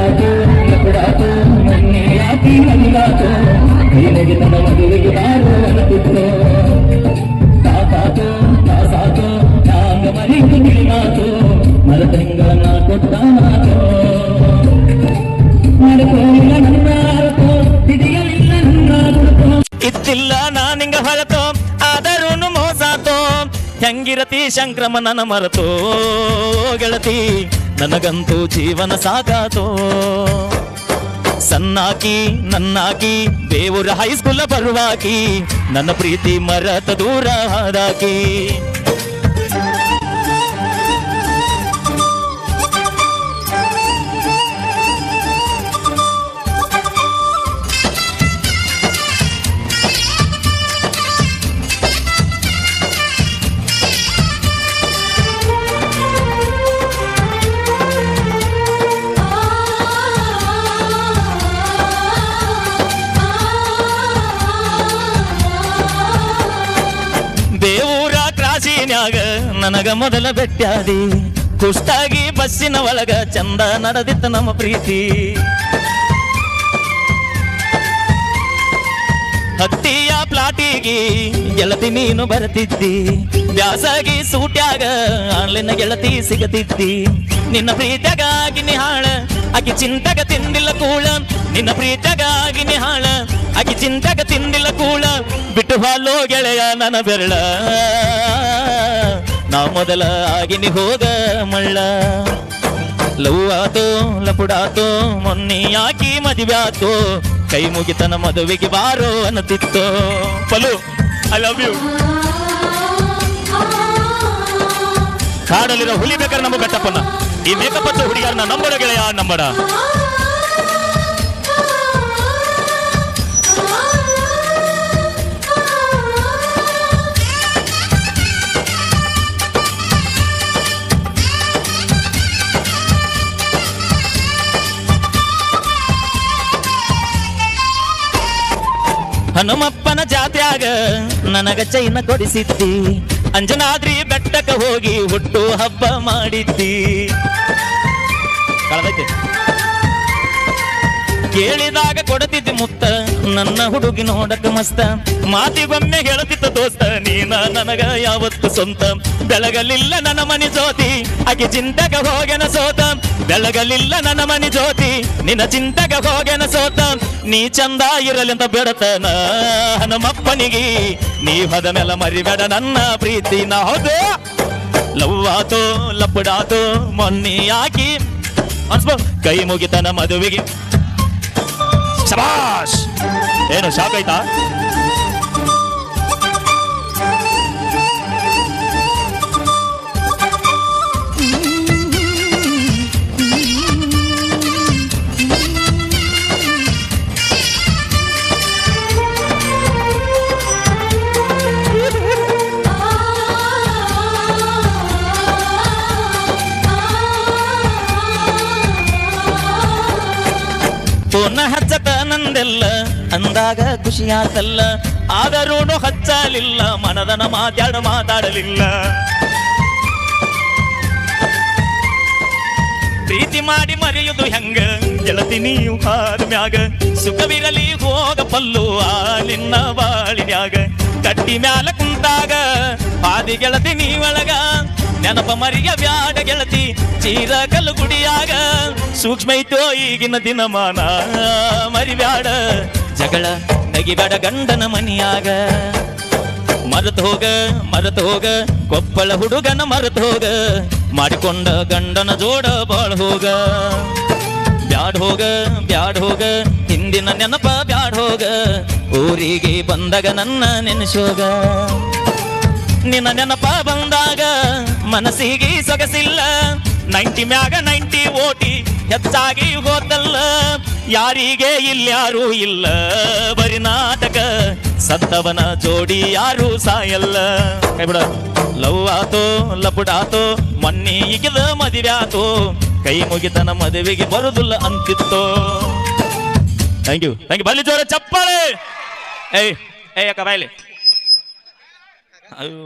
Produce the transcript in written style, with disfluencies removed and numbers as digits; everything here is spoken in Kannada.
ಲಪಡಾತು ಲಪಡಾತು ಮೊನ್ನೆ ಯಾಕೆ ನಲಿದಾತು ಕೈಲಗೆ ತನ್ನ ಮದುವೆಗೆ ಬಾರು ಅನ್ನತಿತ್ತು ತಾಸಾತು ತಾಸಾತು ನಾಂಗ ಮರಿದು ತಿಳಿದಾತು ಮರದ ಹಿಂಗಳನ್ನ ಕೊಟ್ಟ ಮಾತು ಮಾಡ್ಕೋಲಿಲ್ಲ ನನ್ನ ಅರ್ಥ ಹಿಡಿಯಲಿಲ್ಲ ನನ್ನ ಗುರುತು ಇತ್ತಿಲ್ಲ ನಾನಿಂಗ ಹೊರತು ಆದರೂನು ಮೋಸಾತೋ ಹೆಂಗಿರತಿ ಶಂಕ್ರಮನನ ಮರೆತೋ ಗೆಳತಿ ನನಗಂತೂ ಜೀವನ ಸಾಗಾತೋ ಸನ್ನಾಕಿ ನನ್ನಾಕಿ ಬೇವೂರ ಹೈಸ್ಕೂಲ ಬರುವಾಕಿ ನನ್ನ ಪ್ರೀತಿ ಮರತ ದೂರ ಹಾದಾಕಿ ದೇವೂರ ಕ್ರಾಸಿನ್ಯಾಗ ನನಗ ಮೊದಲ ಬೆಟ್ಟಾದಿ ಕುಷ್ಟಾಗಿ ಬಸ್ಸಿನ ಒಳಗ ಚಂದ ನಡೆದಿತ್ತ ನಮ್ಮ ಪ್ರೀತಿ ಹತ್ತಿಯ ಪ್ಲಾಟಿಗೆ ಗೆಳತಿ ನೀನು ಬರತಿದ್ದಿ ಬ್ಯಾಸಾಗಿ ಸೂಟ್ಯಾಗ ಆನ್ಲೈನ್ ಗೆಳತಿ ಸಿಗತಿದ್ದಿ ನಿನ್ನ ಪ್ರೀತಿಯಾಗಿ ನಿಹಾಳ ಆಕಿ ಚಿಂತೆಗ ತಿಂದಿಲ್ಲ ಕೂಳ ನಿನ್ನ ಪ್ರೀತಿಯಾಗಿ ನಿಹಾಳ ಆಕಿ ಚಿಂತೆಗ ತಿಂದಿಲ್ಲ ಕೂಳ ಬಿಟ್ಟು ಹಾಲೋ ಗೆಳೆಯ ನನ್ನ ಬೆರಳ ನಾ ಮೊದಲ ಆಗಿನಿ ಹೋಗ ಮಳ್ಳ ಲವ್ ಆತೋ ಲಪುಡಾತೋ ಮೊನ್ನೆ ಯಾಕಿ ಮದುವೆ ಆತೋ ಕೈ ಮುಗಿತನ ಮದುವೆಗೆ ಬಾರೋ ಅನ್ನತಿತ್ತೋ ಪಲು ಐ ಲವ್ ಯು ಕಾಡಲ್ಲಿರೋ ಹುಲಿ ಬೇಕಾದ್ರೆ ನಮ್ಮ ಬೆಟ್ಟಪ್ಪನ ಈ ಮೇಕಪ್ ಹಚ್ಚೋ ಹುಡುಗಿಯರನ್ನ ನಂಬಡ ಗೆಳೆಯ ನಂಬಡ ಹನುಮಪ್ಪನ ಜಾತ್ಯಾಗ ನನಗ ಚೈನ ಕೊಡಿಸಿದ್ದಿ ಅಂಜನಾದ್ರಿ ಬೆಟ್ಟಕ್ಕೆ ಹೋಗಿ ಹುಟ್ಟು ಹಬ್ಬ ಮಾಡಿದ್ದಿ ಕೇಳಿದಾಗ ಕೊಡತಿದ್ದಿ ಮುತ್ತ ನನ್ನ ಹುಡುಗಿ ನೋಡಕ ಮಸ್ತ ಮಾತಿಗೊಮ್ಮೆ ಹೇಳುತ್ತಿತ್ತ ದೋಸ್ತ ನೀನ ನನಗ ಯಾವತ್ತು ಸ್ವಂತ ಬೆಳಗಲಿಲ್ಲ ನನ್ನ ಮನಿ ಜ್ಯೋತಿ ಆಕೆ ಚಿಂತೆಗ ಹೋಗೆನ ಸೋತ ಬೆಳಗಲಿಲ್ಲ ನನ್ನ ಮನಿ ಜ್ಯೋತಿ ನಿನ್ನ ಚಿಂತೆಗ ಹೋಗೆನ ಸೋತ ನೀ ಚಂದ ಇರಲಿಂದ ಬೆಡತನ ಹನುಮಪ್ಪನಿಗೆ ನೀ ಹದ ಮೇಲೆ ಮರಿಬೇಡ ನನ್ನ ಪ್ರೀತಿ ನಾ ಹೌದು ಲವ್ ಆತೋ ಲಪಡಾತೋ ಮೊನ್ನೆ ಯಾಕಿ ಅನ್ಸ್ಬೋ ಕೈ ಮುಗಿತನ ಮದುವೆಗೆ ಶಬಾಷ್ ಏನು ಶಾಕ್ ಆಯ್ತಾ ಫೋನ ಹಚ್ಚಕ ನಂದೆಲ್ಲ ಅಂದಾಗ ಖುಷಿಯಾತಲ್ಲ ಆದರೂ ಹಚ್ಚಲಿಲ್ಲ ಮನದನ ಮಾತಾಡಲಿಲ್ಲ ಪ್ರೀತಿ ಮಾಡಿ ಮರೆಯುವುದು ಹೆಂಗ ಗೆಳತಿ ನೀವು ಹಾದ ಮ್ಯಾಗ ಸುಖವಿರಲಿ ಹೋಗ ಪಲ್ಲು ಆ ನಿನ್ನ ಬಾಳಿನ್ಯಾಗ ಕಟ್ಟಿ ಮ್ಯಾಲ ಕುಂತಾಗ ಆದಿ ಗೆಳತಿ ನೀವಳಗ ನೆನಪ ಮರಿಯ ಬ್ಯಾಡ ಗೆಳತಿ ಚೀರ ಕಲ್ಲು ಗುಡಿಯಾಗ ಸೂಕ್ಷ್ಮ ಐತೋ ಈಗಿನ ದಿನಮಾನ ಮರಿಬ್ಯಾಡ ಜಗಳ ನಗಿಬೇಡ ಗಂಡನ ಮನಿಯಾಗ ಮರೆತು ಹೋಗ ಕೊಪ್ಪಳ ಹುಡುಗನ ಮರೆತು ಹೋಗ ಮಾಡಿಕೊಂಡ ಗಂಡನ ಜೋಡ ಬಾಳ್ ಹೋಗ ಬ್ಯಾಡ್ ಹೋಗ ಹಿಂದಿನ ನೆನಪ ಬ್ಯಾಡ್ ಹೋಗ ಊರಿಗೆ ಬಂದಾಗ ನನ್ನ ನೆನೆಸೋಗ ನಿನ್ನ ನೆನಪ ಬಂದಾಗ ಮನಸ್ಸಿಗೆ ಸೊಗಸಿಲ್ಲ 90 ಮ್ಯಾಗ 90 ಓಟಿ ಹೆಚ್ಚಾಗಿ ಹೋತಲ್ಲ ಯಾರಿಗೆ ಇಲ್ಯಾರೂ ಇಲ್ಲ ಬರಿ ನಾಟಕ ಸತ್ತವನ ಜೋಡಿ ಯಾರು ಸಾಯಲ್ಲ ಕೈ ಬಿಡ ಲವ್ ಆತೋ ಲಪುಡಾತೋ ಮೊನ್ನೆ ಈಗಿದ ಮದುವೆ ಆತೋ ಕೈ ಮುಗಿತನ ಮದುವೆಗೆ ಬರುದಿಲ್ಲ ಅಂತಿತ್ತೋ ಥ್ಯಾಂಕ್ ಯು ಬಲ್ಲಿ ಜೋರ ಚಪ್ಪಾಳೆ ಏಯ್ ಅಕ್ಕ ಬಾಯ್ಲಿ ಅಯ್ಯೋ